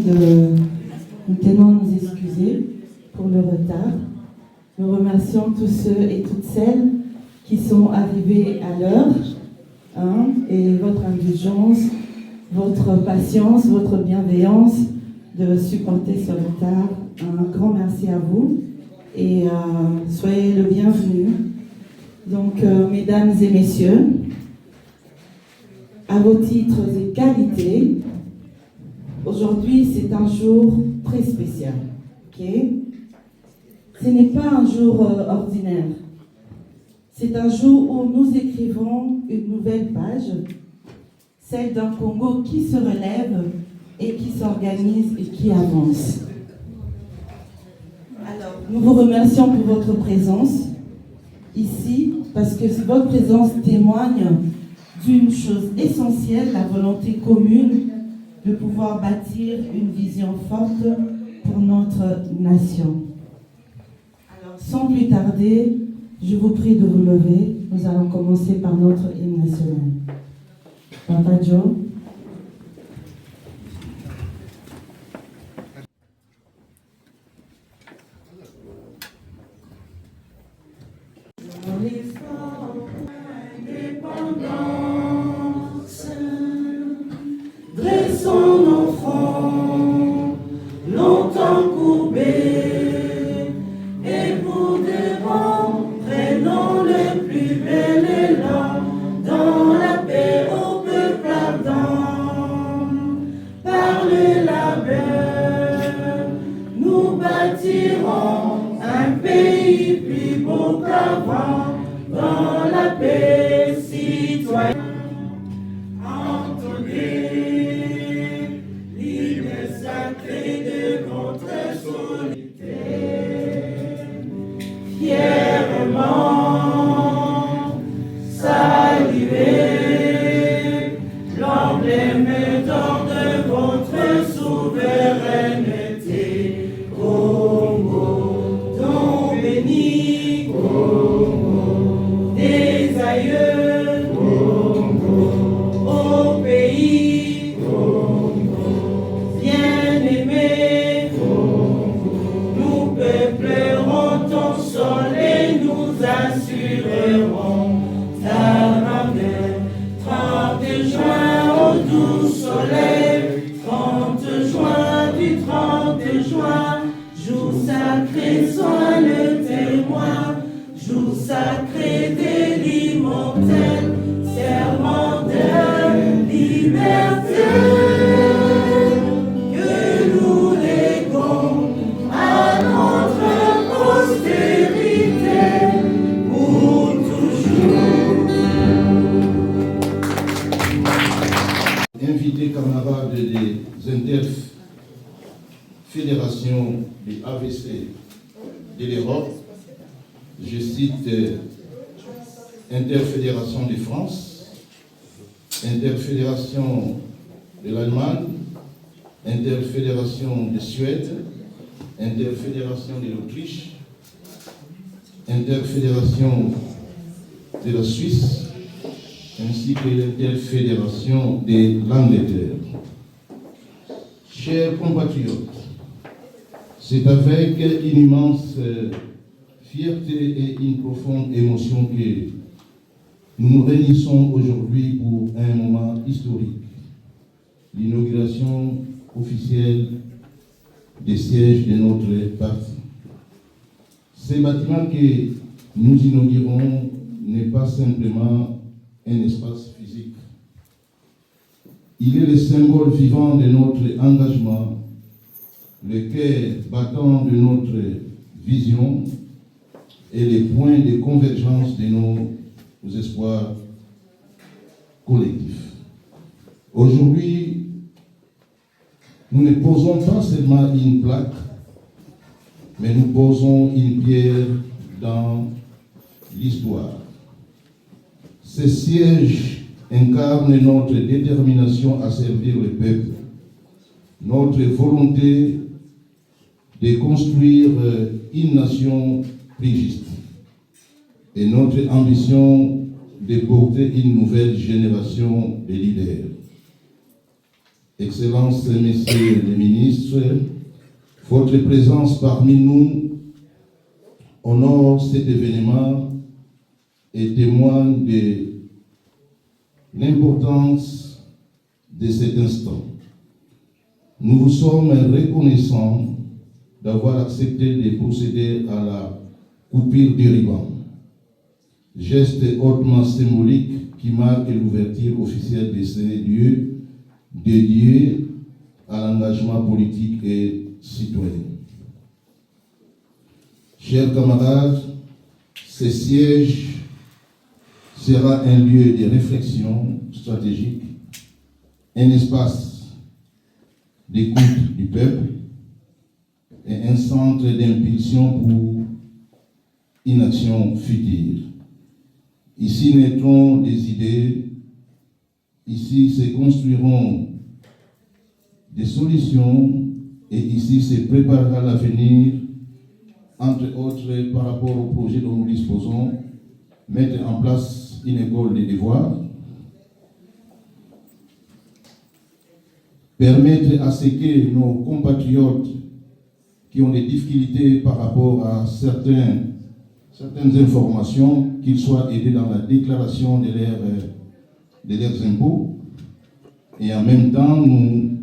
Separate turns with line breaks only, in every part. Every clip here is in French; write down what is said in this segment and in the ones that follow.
nous tenons à nous excuser pour le retard. Nous remercions tous ceux et toutes celles qui sont arrivés à l'heure, et votre indulgence, votre patience, votre bienveillance de supporter ce retard. Un grand merci à vous et soyez le bienvenu. Donc, mesdames et messieurs, à vos titres et qualités, aujourd'hui c'est un jour très spécial. Okay? Ce n'est pas un jour ordinaire. C'est un jour où nous écrivons une nouvelle page, celle d'un Congo qui se relève et qui s'organise et qui avance. Alors, nous vous remercions pour votre présence ici, parce que votre présence témoigne d'une chose essentielle, la volonté commune de pouvoir bâtir une vision forte pour notre nation. Alors, sans plus tarder, je vous prie de vous lever. Nous allons commencer par notre hymne national. Papa Joe.
Dressons nos fronts, longtemps courbés, et pour devant, prenons le plus bel élan, dans la paix au peuple ardent. Par le labeur, nous bâtirons un pays plus beau qu'avant, dans la paix citoyenne. Fièrement saluer l'emblème d'or de votre souveraineté, Congo, don béni, Congo, des aïeux, Congo, au pays, Congo, bien-aimé, Congo, nous peuplerons ton sol et nous assurerons ta ramène. 30 juin au doux soleil, 30 juin du 30 juin, jour sacré, sois le témoin, jour sacré de l'immortel, serment de liberté. Que nous léguons à notre postérité pour toujours.
Invité camarades des interfédérations du AVC de l'Europe, je cite Interfédération de France, Interfédération de l'Allemagne, Interfédération de Suède, Interfédération de l'Autriche, Interfédération de la Suisse, ainsi que l'Interfédération de l'Angleterre. Chers compatriotes, c'est avec une immense fierté et une profonde émotion que nous nous réunissons aujourd'hui pour un moment historique, l'inauguration officielle des sièges de notre parti. Ce bâtiment que nous inaugurons n'est pas simplement un espace physique. Il est le symbole vivant de notre engagement, le cœur battant de notre vision et les points de convergence de nos espoirs collectifs. Aujourd'hui, nous ne posons pas seulement une plaque, mais nous posons une pierre dans l'histoire. Ces sièges incarnent notre détermination à servir le peuple, notre volonté de construire une nation plus juste et notre ambition de porter une nouvelle génération de leaders. Excellences, Messieurs les ministres, votre présence parmi nous honore cet événement et témoigne de l'importance de cet instant. Nous vous sommes reconnaissants d'avoir accepté de procéder à la coupure du ruban, geste hautement symbolique qui marque l'ouverture officielle de ces lieux dédiés à l'engagement politique et citoyen. Chers camarades, ce siège sera un lieu de réflexion stratégique, un espace d'écoute du peuple et un centre d'impulsion pour une action future. Ici naîtront des idées, ici se construiront des solutions et ici se préparera l'avenir, entre autres par rapport au projet dont nous disposons, mettre en place une école des devoirs, permettre à ce que nos compatriotes qui ont des difficultés par rapport à certaines informations, qu'ils soient aidés dans la déclaration de leurs impôts, et en même temps nous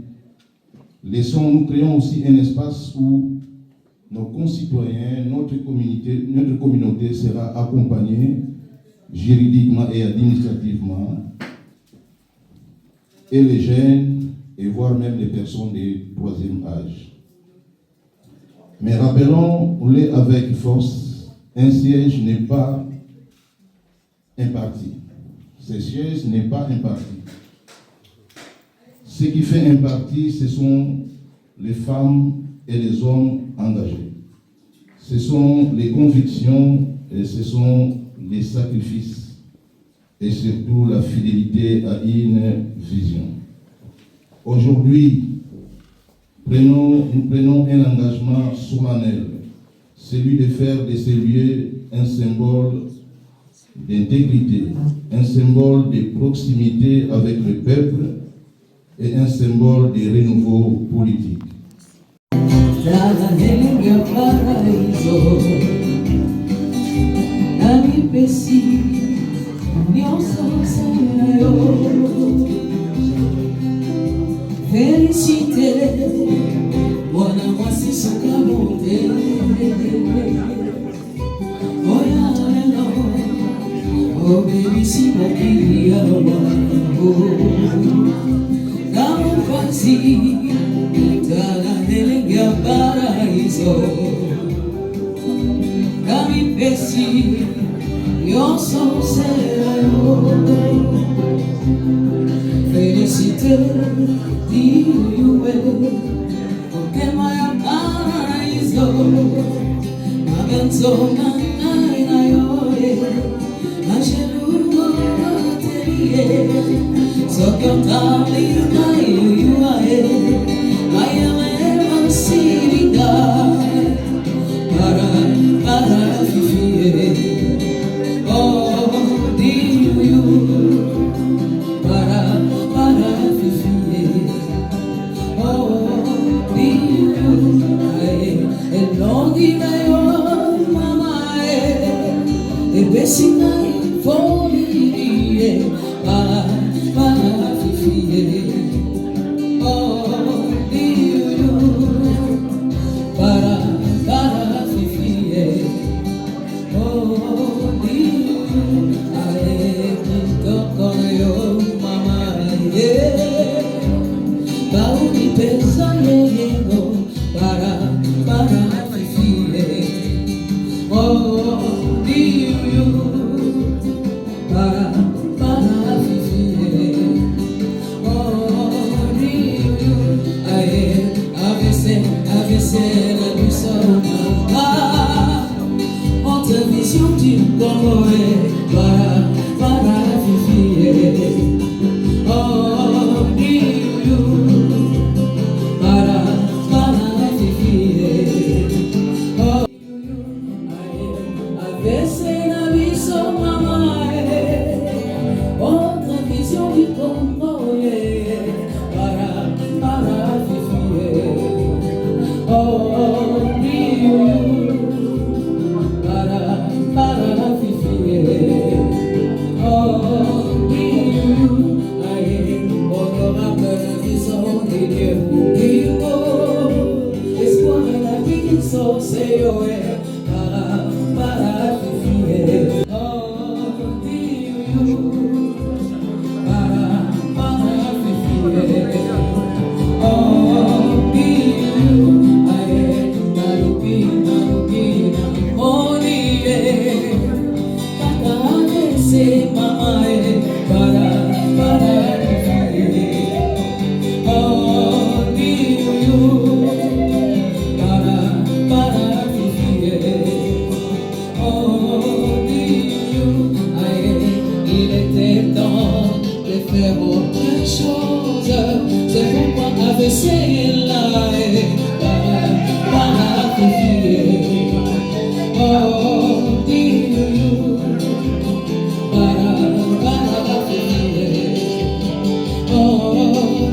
créons aussi un espace où nos concitoyens, notre communauté sera accompagnée juridiquement et administrativement, et les jeunes, et voire même les personnes de troisième âge. Mais rappelons-le avec force, un siège n'est pas un parti. Ce siège n'est pas un parti. Ce qui fait un parti, ce sont les femmes et les hommes engagés. Ce sont les convictions et ce sont les sacrifices et surtout la fidélité à une vision. Aujourd'hui, nous prenons un engagement solennel, celui de faire de ces lieux un symbole d'intégrité, un symbole de proximité avec le peuple et un symbole de renouveau politique.
Félicité, moi c'est ce qu'à oh baby, si ma fille a Damo quasi dalla delega paraíso Dami pesi, io sono sereno Felicité, Dio porque mai a paraíso Ma benzona na ioe So cantare you para vivere oh Dio para vivere oh Dio e non direi oh mamma e bessinai fuori para vivere so ilie mukiko espoir la vie so se yo para vivir oh Dieu para vivir oh Dieu aye narupina monie para se mamae para vivir oh Dieu para vivir oh Dieu aye il était temps de faire autre chose c'est pourquoi avec celle-là para vivir oh Dieu para vivir oh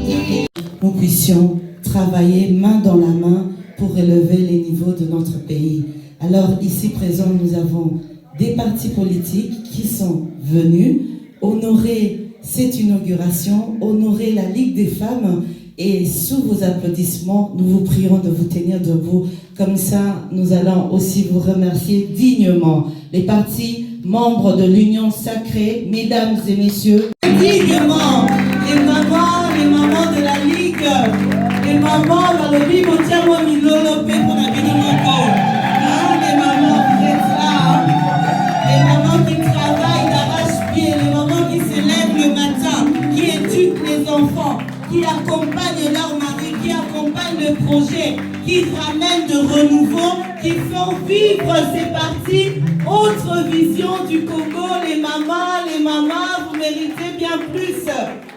Dieu.
Nous puissions travailler main dans la main pour relever les niveaux de notre pays. Alors ici présents, nous avons des partis politiques qui sont venus honorer cette inauguration, honorer la Ligue des femmes, et sous vos applaudissements, nous vous prierons de vous tenir debout. Comme ça, nous allons aussi vous remercier dignement. Les partis membres de l'Union Sacrée, mesdames et messieurs, dignement, les mamans de la Ligue, les mamans dans le Bible, tiens-moi Milolo, paix pour la vie de mon corps. Les mamans, vous êtes là. Les mamans qui travaillent d'arrache-pied, les mamans qui se lèvent le matin, qui éduquent les enfants, qui accompagnent leur mari, qui accompagnent le projet, qui ramènent de renouveau, qui font vivre ces partis. Autre vision du Congo, les mamans, vous méritez bien plus.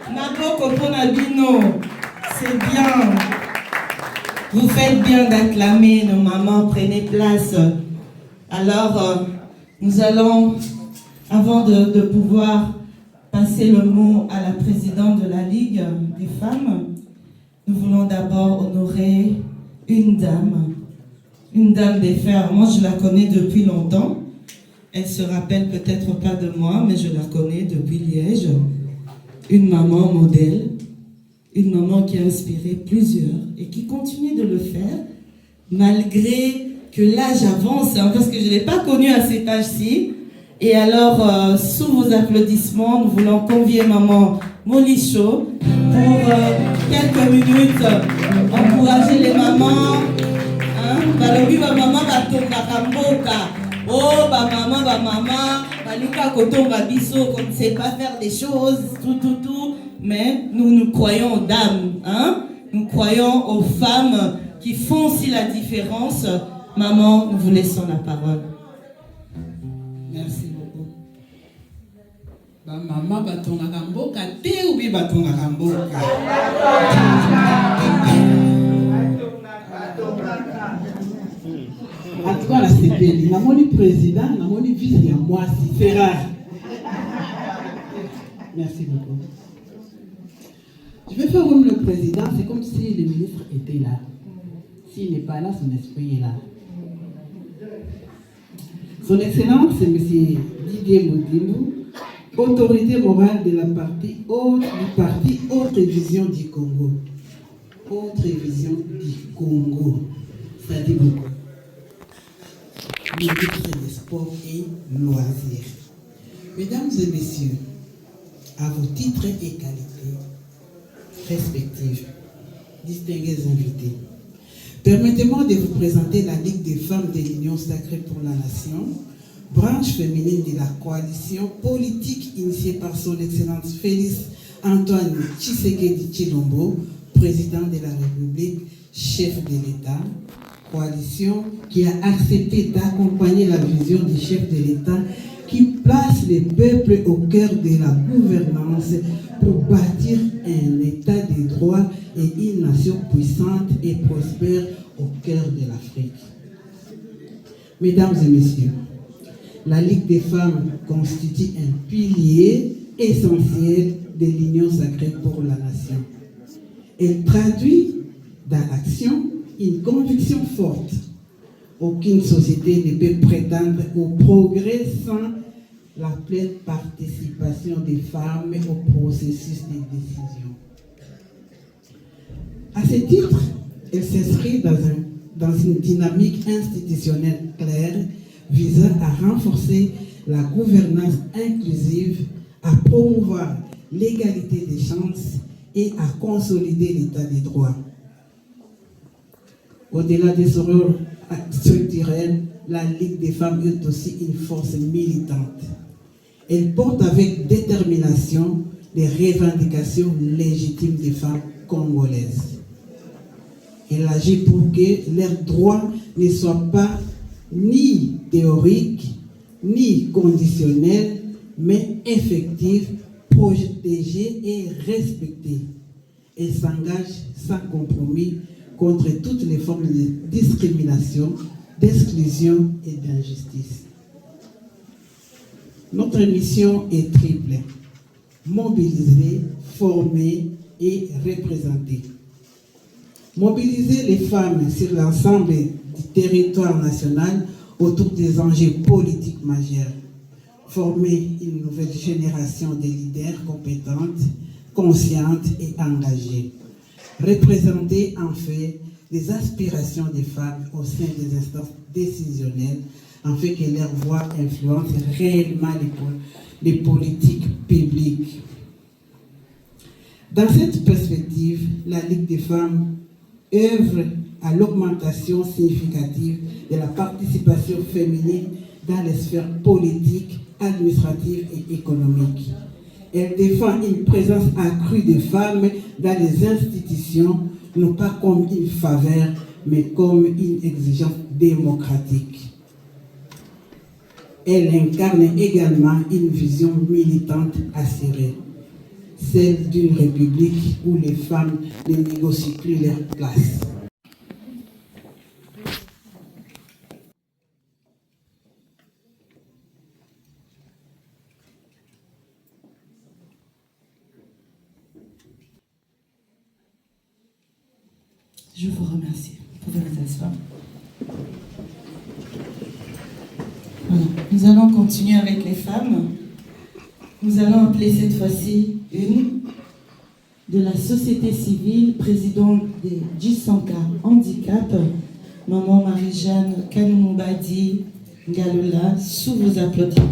Naboko Ponabino, c'est bien. Vous faites bien d'acclamer nos mamans, prenez place. Alors, nous allons, avant de pouvoir passer le mot à la présidente de la Ligue des femmes, nous voulons d'abord honorer une dame des fers. Moi, je la connais depuis longtemps. Elle se rappelle peut-être pas de moi, mais je la connais depuis Liège. Une maman modèle, une maman qui a inspiré plusieurs et qui continue de le faire, malgré que l'âge avance, parce que je ne l'ai pas connue à cet âge-ci. Et alors, sous vos applaudissements, nous voulons convier maman Molicho pour quelques minutes encourager les mamans. Balobi ba maman batonga kamboka. Oh ba maman, balika kotonga biso, qu'on ne sait pas faire des choses, tout. Mais nous croyons aux dames, Nous croyons aux femmes qui font aussi la différence. Maman, nous vous laissons la parole.
Merci beaucoup. Maman batonga kamboka te ou bien batonga kamboka. En tout cas, la CPL, n'a mon président, n'a mon vice, il y a moi, c'est rare. Merci beaucoup. Je vais faire comme le président, c'est comme si le ministre était là. S'il n'est pas là, son esprit est là. Son Excellence, c'est M. Didier Modimou, autorité morale de la partie Autre Vision du Congo. Autre Vision du Congo. Ça dit beaucoup. Ministre des Sports et Loisirs. Mesdames et Messieurs, à vos titres et qualités respectifs, distingués invités, permettez-moi de vous présenter la Ligue des femmes de l'Union Sacrée pour la Nation, branche féminine de la coalition politique initiée par son Excellence Félix Antoine Tshisekedi Tshilombo, président de la République, chef de l'État, coalition qui a accepté d'accompagner la vision du chef de l'État qui place les peuples au cœur de la gouvernance pour bâtir un État de droit et une nation puissante et prospère au cœur de l'Afrique. Mesdames et messieurs, la Ligue des femmes constitue un pilier essentiel de l'Union sacrée pour la nation. Elle traduit dans l'action une conviction forte. Aucune société ne peut prétendre au progrès sans la pleine participation des femmes au processus de décision. À ce titre, elle s'inscrit dans une dynamique institutionnelle claire visant à renforcer la gouvernance inclusive, à promouvoir l'égalité des chances et à consolider l'état des droits. Au-delà des rôles structurels, la Ligue des femmes est aussi une force militante. Elle porte avec détermination les revendications légitimes des femmes congolaises. Elle agit pour que leurs droits ne soient pas ni théoriques, ni conditionnels, mais effectifs, protégés et respectés. Elle s'engage sans compromis contre toutes les formes de discrimination, d'exclusion et d'injustice. Notre mission est triple: mobiliser, former et représenter. Mobiliser les femmes sur l'ensemble du territoire national autour des enjeux politiques majeurs. Former une nouvelle génération de leaders compétentes, conscientes et engagées. Représenter en fait les aspirations des femmes au sein des instances décisionnelles, afin que leur voix influence réellement les politiques publiques. Dans cette perspective, la Ligue des femmes œuvre à l'augmentation significative de la participation féminine dans les sphères politiques, administratives et économiques. Elle défend une présence accrue des femmes dans les institutions, non pas comme une faveur, mais comme une exigence démocratique. Elle incarne également une vision militante assurée, celle d'une république où les femmes ne négocient plus leur place.
Je vous remercie. Vous pouvez vous asseoir. Voilà. Nous allons continuer avec les femmes. Nous allons appeler cette fois-ci une de la société civile, présidente des Jisanka Handicap, Maman Marie-Jeanne Kanoubadi Ngalola, sous vos applaudissements.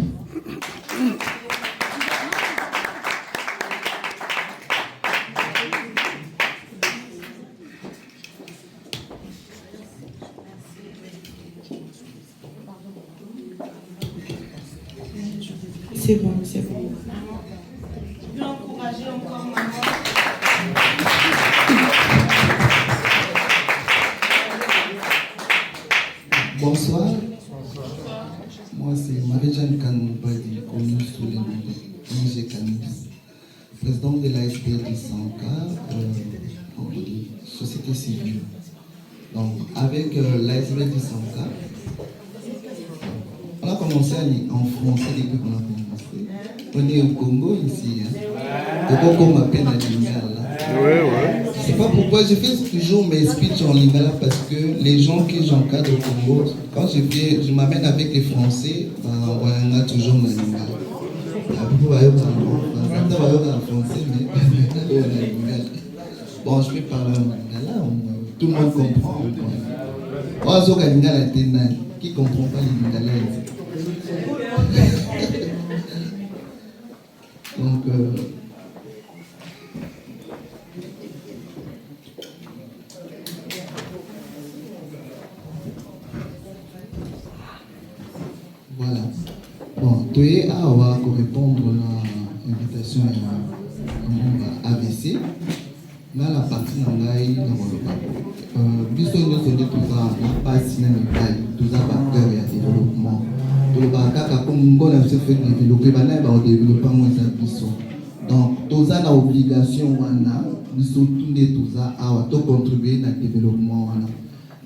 C'est bon, c'est bon. Je veux encourager encore maman.
Bonsoir. Moi, c'est Marie-Jeanne Kanoubadi, connue sous le nom de Mingé Kanous, présidente de l'ASP de Sanka, société civile. Donc, avec l'ASP de Sanka, on a commencé en français depuis qu'on a commencé. On est au Congo ici. Pourquoi on m'appelle à Lingala? C'est pas pourquoi je fais toujours mes speeches en Lingala, parce que les gens que j'encadre au Congo, quand je m'amène avec les Français, on a toujours la Lingala. On va en français, mais on a Lingala. Bon, je vais parler en Lingala, tout le monde comprend. Qui ne comprend pas les Lingalais? Donc, voilà. Bon, tu es à répondre à l'invitation à AVC. Dans la partie nangai na moloba biso nyonso nde toza na pasi na mibali toza bakteur ya développement toloba kaka kongo na biso fe développer bana baodéveloppa ngo eza biso donc toza na obligation wana biso tunde toza awa tocontribue na développement wana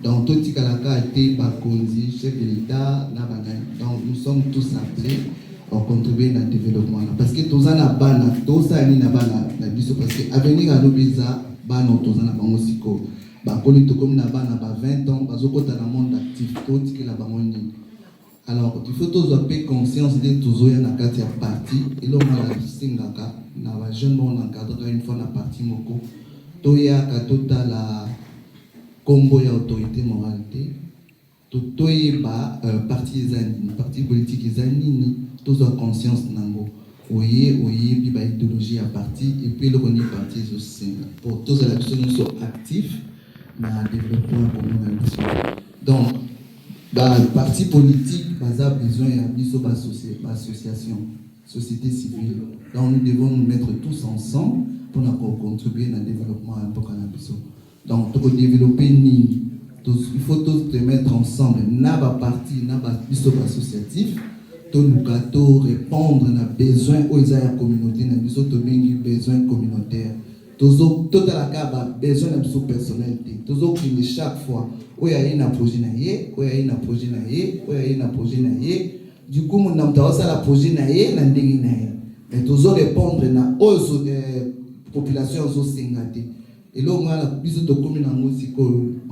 donc totikalaka te bakonzi chef de l'état na banani donc nous sommes tous appelés à contribuer dans le développement parce que toza na bana toza ni na bana na biso parce que avenir à l'obéza bana toza na bango siko ba koli to comme na bana ba 20 ans bazokota na monde actif to tikela bango nini alors il faut tous avoir conscience de tozo ya na kati ya parti et là on a singaka na ba jeune on encadre une fois na parti moko toya katota la combo ya autorité moralité toyeba parti politique ezanini toza conscience nango oyebi ba idéologie ya parti et puis le koni parti ezosenga pour tous la biso nyonso actif na développement commun na biso. Donc parti politique baza besoin ya biso association société civile. Donc nous devons nous mettre tous ensemble pour contribuer au développement un peu cannabis. Donc pour développer nini, il faut tous te mettre ensemble. Na ba parti, na ba biso associatif, to lukato répondre na besoin aux la communauté, na biso to bengi besoin communautaire. Tozo total ka besoin na biso personnalité. Tozo qui chaque fois oya ina projet na ye, oya ina projet na ye, oya ina projet na ye. Du coup mon namta osa la projet na ye na ndingi na ye. Mais tozo répondre na aux population zo singate. Et là, on a besoin de communes en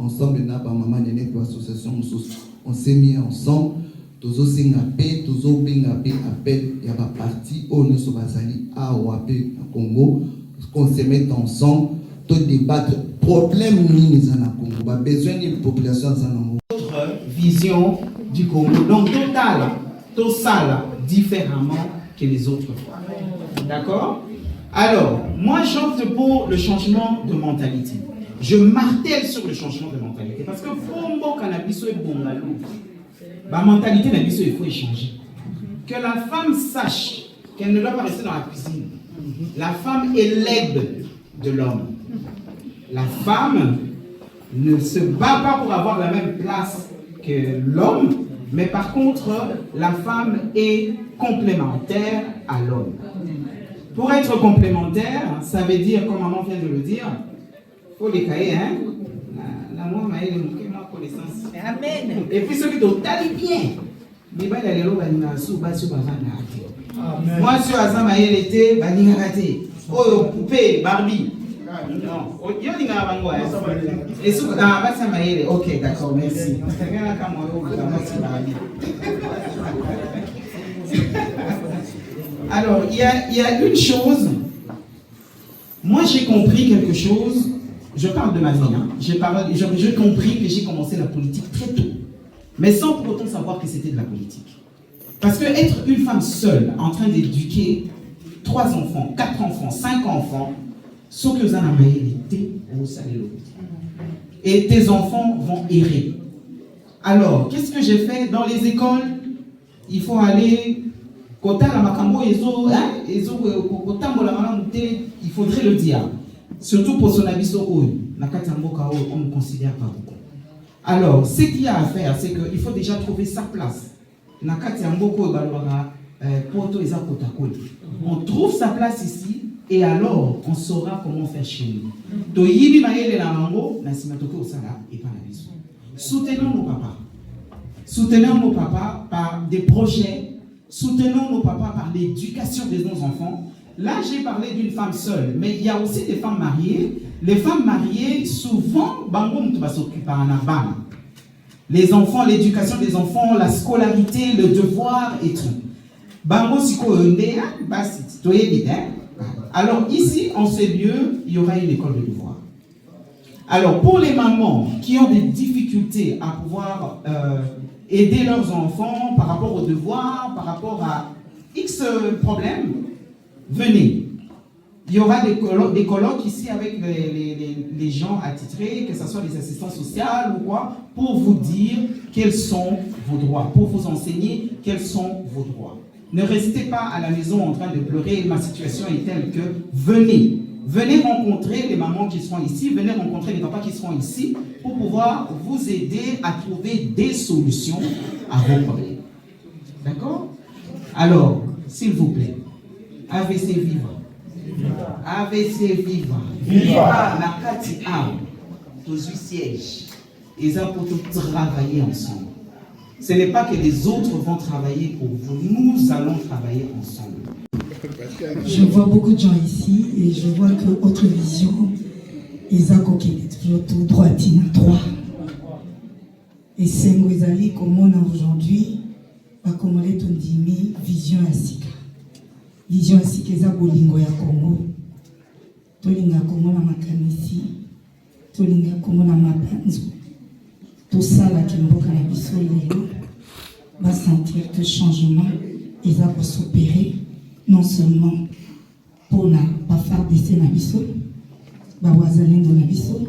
ensemble, on s'est mis ensemble, tous au Singapé, tous au Bingapé, appel, il y a pas parti, on ne se basali à Ouapé, au Congo, qu'on se mette ensemble, tout débattre, problème mini dans le Congo, besoin de population dans le Congo.
Autre vision du Congo, donc total, tout ça différemment que les autres fois. D'accord? Alors, moi j'opte pour le changement de mentalité. Je martèle sur le changement de mentalité. Parce que pour cannabis est bon, la mentalité cannabis il faut échanger. Que la femme sache qu'elle ne doit pas rester dans la cuisine. La femme est l'aide de l'homme. La femme ne se bat pas pour avoir la même place que l'homme, mais par contre, la femme est complémentaire à l'homme. Pour être complémentaire, ça veut dire, comme maman vient de le dire, il faut les cahiers, hein. L'amour m'a aidé ma connaissance. Amen. Et puis ceux qui t'ont tali bien. Mais bah les lois banina sous bas sur bavana. Moi sur Azama était banina raté. Oh poupée Barbie. Non. Yo ni nga bango. Et sous ah bah ça m'a aidé. OK, d'accord, merci. Tagana kama yo kama Barbie. Alors, il y a une chose, moi j'ai compris quelque chose, je parle de ma vie, hein. J'ai compris que j'ai commencé la politique très tôt, mais sans pour autant savoir que c'était de la politique. Parce que être une femme seule, en train d'éduquer 3 enfants, 4 enfants, 5 enfants, sauf que vous en avez été au salaire. Et tes enfants vont errer. Alors, qu'est-ce que j'ai fait dans les écoles? Il faut aller... Il faudrait le dire. Surtout pour son habit on ne considère pas beaucoup. Alors, ce qu'il y a à faire, c'est qu'il faut déjà trouver sa place. On trouve sa place ici et alors on saura comment faire chez nous. Soutenons nos papas. Soutenons nos papas par des projets. Soutenons nos papas par l'éducation de nos enfants. Là, j'ai parlé d'une femme seule, mais il y a aussi des femmes mariées. Les femmes mariées, souvent, les enfants, l'éducation des enfants, la scolarité, le devoir et tout. Alors ici, en ces lieux, il y aura une école de devoir. Alors pour les mamans qui ont des difficultés à pouvoir aider leurs enfants par rapport aux devoirs, par rapport à X problèmes, venez. Il y aura des colloques ici avec les gens attitrés, que ce soit les assistants sociaux ou quoi, pour vous dire quels sont vos droits, pour vous enseigner quels sont vos droits. Ne restez pas à la maison en train de pleurer, ma situation est telle que venez. Venez rencontrer les mamans qui seront ici, venez rencontrer les papas qui seront ici pour pouvoir vous aider à trouver des solutions à vos problèmes. D'accord? Alors, s'il vous plaît, AVC vivant. AVC vivant. Viva la Kati A, tous les sièges. Et ça pour tout travailler ensemble. Ce n'est pas que les autres vont travailler pour vous, nous allons travailler ensemble.
Je vois beaucoup de gens ici et je vois que autre vision, ils ont toujours tout droitine, droit. Et c'est Ngwezali comme on a aujourd'hui, comme on est vision à Sika. Vision à Sika, c'est Bolingo ya Congo. tolinga komona makanisi, tolinga komona mabanzo, tosalaki mboka na biso lelo, va sentir que changement eza kosopere non seulement pour pas faire baisser na biso, bawazalendo na biso,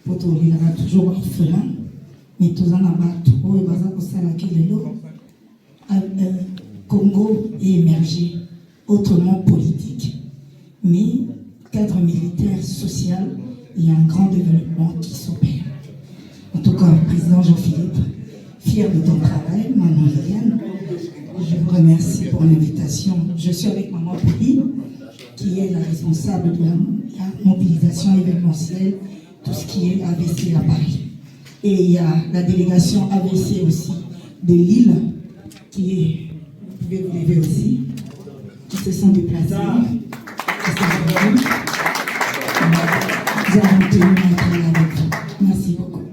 po tolingaka toujours orphelin, mais toza na bato oyo baza kosalaki lelo Congo est émergé autrement politique, mais cadre militaire, social, il y a un grand développement qui s'opère. En tout cas, président Jean-Philippe, fier de ton travail, maman Liliane, je vous remercie pour l'invitation. Je suis avec maman Pauline, qui est la responsable de la mobilisation événementielle, tout ce qui est AVC à Paris. Et il y a la délégation AVC aussi de Lille, qui est, vous pouvez vous lever aussi, qui se sont déplacés. Nous avons tenu à être avec vous. Merci beaucoup.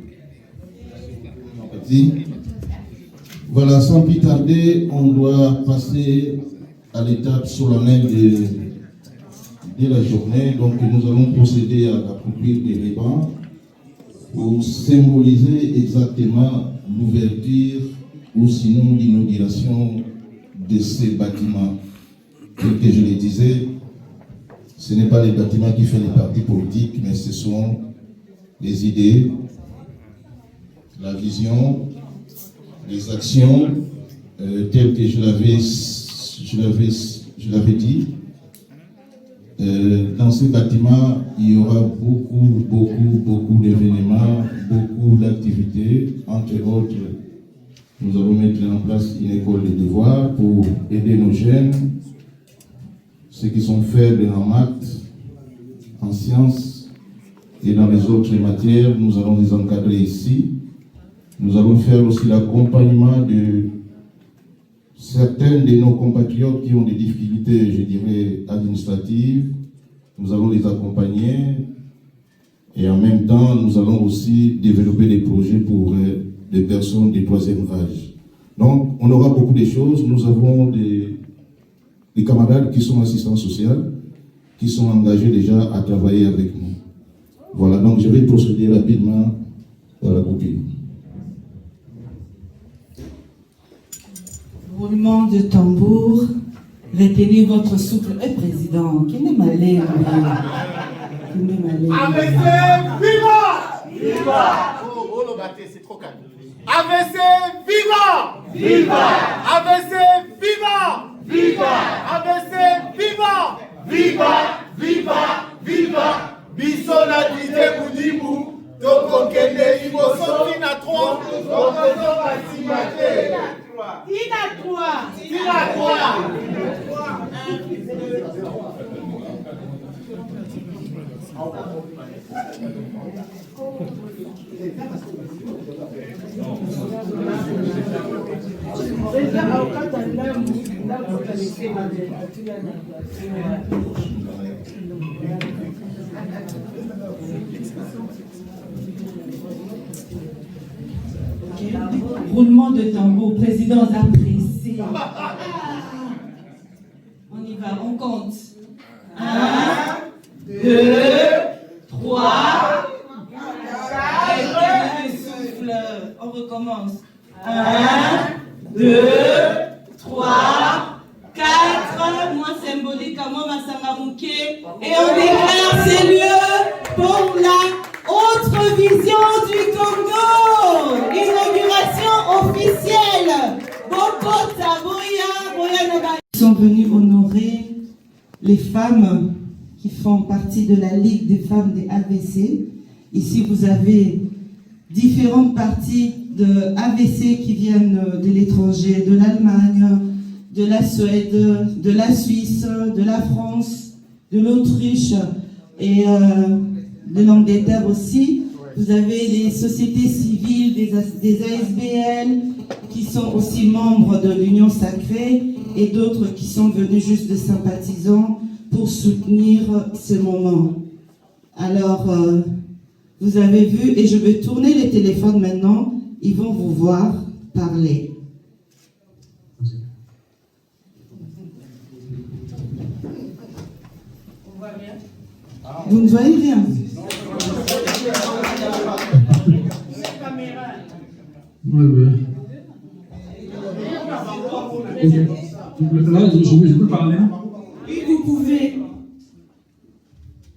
Voilà, sans plus tarder, on doit passer à l'étape solennelle de la journée. Donc nous allons procéder à la coupure des rubans pour symboliser exactement l'ouverture ou sinon l'inauguration de ces bâtiments. Tel que je le disais, ce n'est pas les bâtiments qui font les partis politiques, mais ce sont les idées, la vision, les actions, telles que je l'avais dit. Dans ces bâtiments, il y aura beaucoup d'événements, beaucoup d'activités. Entre autres, nous allons mettre en place une école de devoirs pour aider nos jeunes, ceux qui sont faibles en maths, en sciences et dans les autres matières. Nous allons les encadrer ici. Nous allons faire aussi l'accompagnement de certains de nos compatriotes qui ont des difficultés, je dirais, administratives. Nous allons les accompagner et en même temps, nous allons aussi développer des projets pour des personnes du troisième âge. Donc, on aura beaucoup de choses. Nous avons des camarades qui sont assistants sociaux, qui sont engagés déjà à travailler avec nous. Voilà, donc je vais procéder rapidement à la copie.
Roulement de tambour, retenez votre souffle. Président, qui n'est malin? Qui n'est malin?
AVC, viva! Viva! Oh, le gâté, c'est trop calme. AVC, viva! Viva! AVC, viva! Viva! AVC, viva! Viva! Viva! Viva! Bisona dite Boudibu, Tokokende, Ibosofi na 3, Tokozo Masimate. Tira 3! Tira
3. Roulement de tambour, président apprécié. On y va, on compte. 1, 2, 3, 4. Souffle, on recommence. 1, 2, 3, 4. Moins symbolique, à moi, Massangamouké. Et on déclare ces lieux pour la autre vision du Congo. Inauguration officielle. Ils sont venus honorer les femmes qui font partie de la Ligue des femmes des AVC. Ici, vous avez différentes parties de AVC qui viennent de l'étranger, de l'Allemagne, de la Suède, de la Suisse, de la France, de l'Autriche et de l'Angleterre aussi. Vous avez les sociétés civiles, des ASBL qui sont aussi membres de l'Union Sacrée et d'autres qui sont venus juste de sympathisants pour soutenir ce moment. Alors, vous avez vu, et je vais tourner les téléphones maintenant, ils vont vous voir parler. On voit bien?
Vous ne voyez rien.
Oui. Là, je peux parler?
Oui, vous pouvez.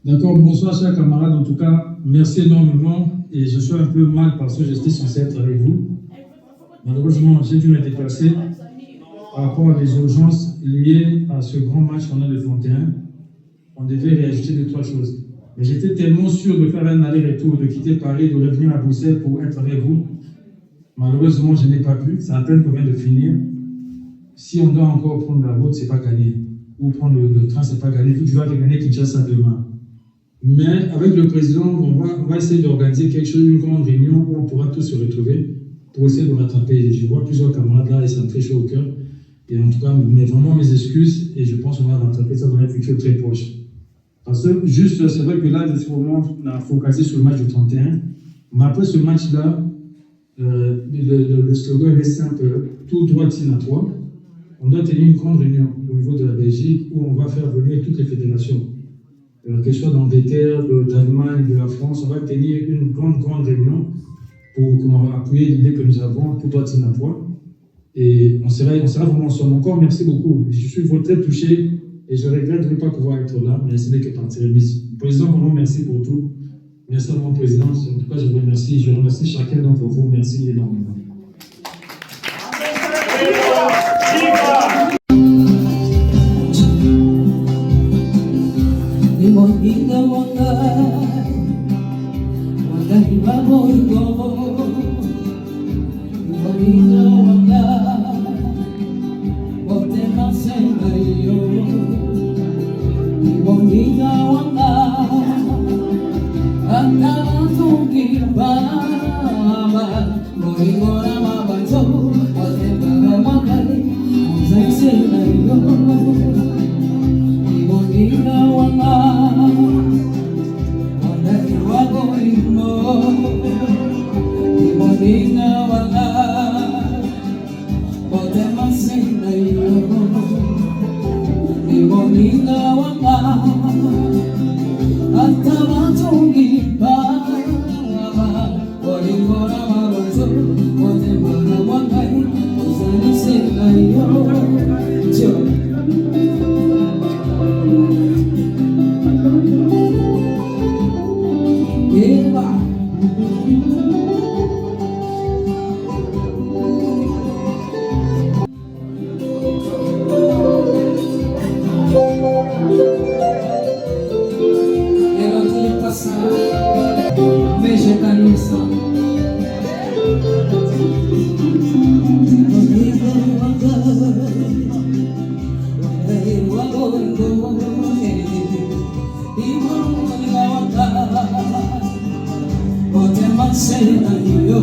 D'accord, bonsoir chers camarades. En tout cas, merci énormément. Et je suis un peu mal parce que j'étais censé être avec vous. Malheureusement, j'ai dû me déplacer par rapport à des urgences liées à ce grand match qu'on a le 31. On devait réajuster 2-3 choses. Mais j'étais tellement sûr de faire un aller-retour, de quitter Paris, de revenir à Bruxelles pour être avec vous. Malheureusement, je n'ai pas pu. C'est à peine qu'on vient de finir. Si on doit encore prendre la route, ce n'est pas gagné. Ou prendre le train, ce n'est pas gagné. Tu vas gagner Kinshasa demain. Mais avec le président, on va essayer d'organiser quelque chose, une grande réunion où on pourra tous se retrouver pour essayer de rattraper. Je vois plusieurs camarades là et ça me fait chaud au cœur. Et en tout cas, mais vraiment mes excuses et je pense qu'on va rattraper ça dans un futur très proche. Parce que juste, c'est vrai que là, on a focalisé sur le match du 31. Mais après ce match-là, le slogan est simple, tout droit tient à toi. On doit tenir une grande réunion au niveau de la Belgique où on va faire venir toutes les fédérations. Que ce soit d'Angleterre, d'Allemagne, de la France, on va tenir une grande réunion pour appuyer l'idée que nous avons, tout doit tenir à toi. Et on sera vraiment ensemble. Encore merci beaucoup. Je suis très touché et je regrette de ne pas pouvoir être là, mais ce n'est que partie remise. Président, vraiment merci pour tout. Merci à mon président. En tout cas, je vous remercie. Je remercie chacun d'entre vous. Merci énormément.
Sacré, oh,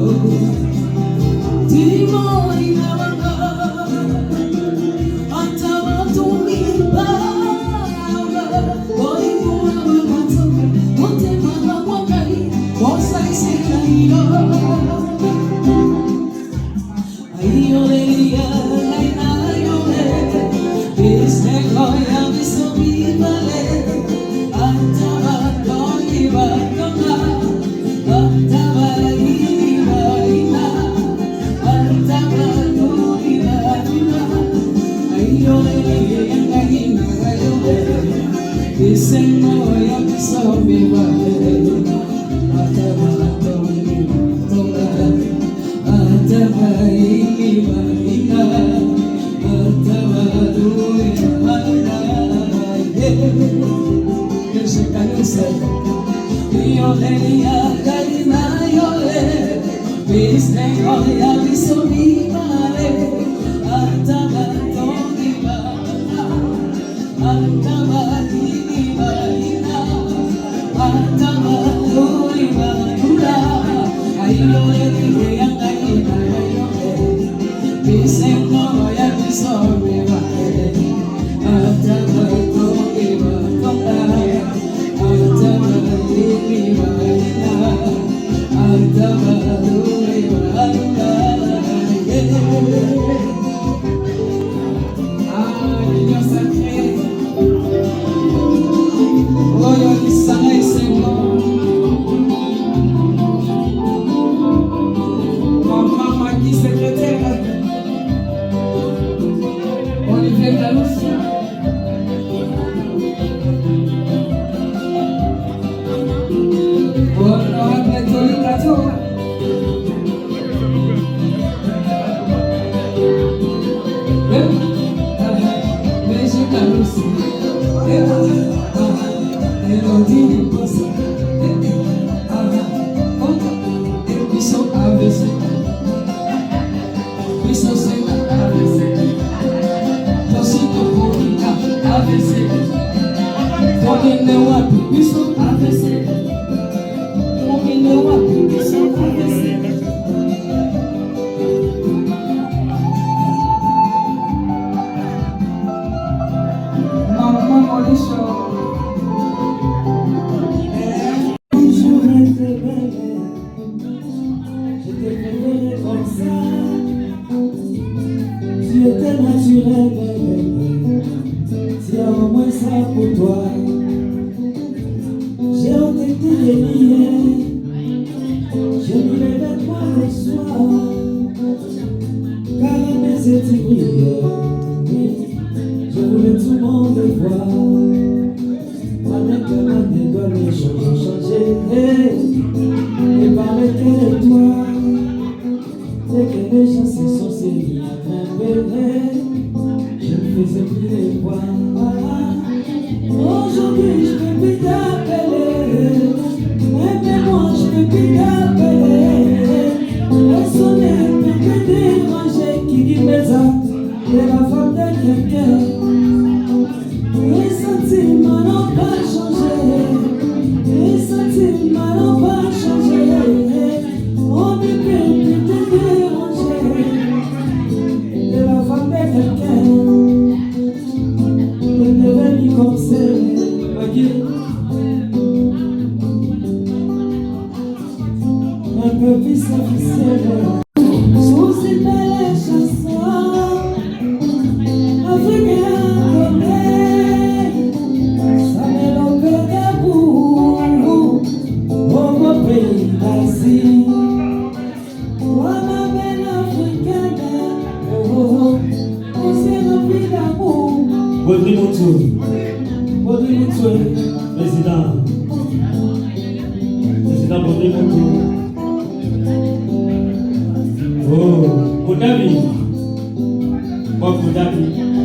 Bodabi,